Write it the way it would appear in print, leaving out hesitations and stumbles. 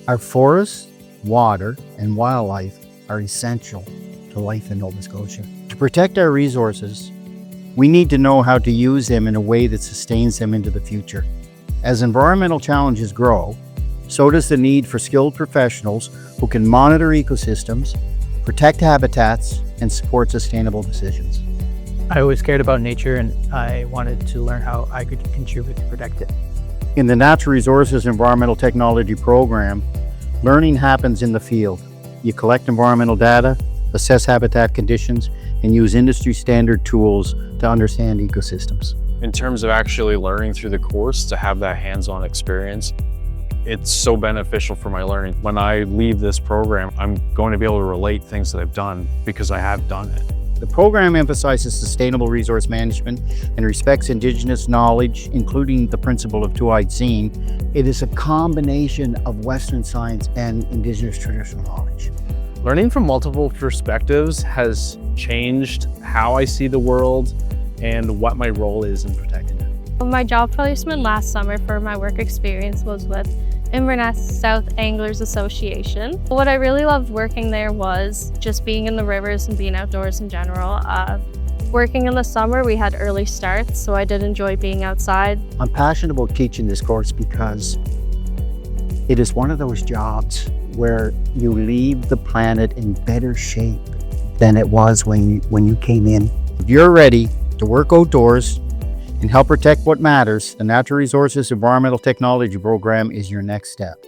Our forests, water, and wildlife are essential to life in Nova Scotia. To protect our resources, we need to know how to use them in a way that sustains them into the future. As environmental challenges grow, so does the need for skilled professionals who can monitor ecosystems, protect habitats, and support sustainable decisions. I always cared about nature, and I wanted to learn how I could contribute to protect it. In the Natural Resources Environmental Technology program, learning happens in the field. You collect environmental data, assess habitat conditions, and use industry standard tools to understand ecosystems. In terms of actually learning through the course, to have that hands-on experience, it's so beneficial for my learning. When I leave this program, I'm going to be able to relate things that I've done because I have done it. The program emphasizes sustainable resource management and respects Indigenous knowledge, including the principle of two-eyed seeing. It is a combination of Western science and Indigenous traditional knowledge. Learning from multiple perspectives has changed how I see the world and what my role is in protecting it. My job placement last summer for my work experience was with Inverness South Anglers Association. What I really loved working there was just being in the rivers and being outdoors in general. Working in the summer, we had early starts, so I did enjoy being outside. I'm passionate about teaching this course because it is one of those jobs where you leave the planet in better shape than it was when you came in. If you're ready to work outdoors and help protect what matters, the Natural Resources Environmental Technology program is your next step.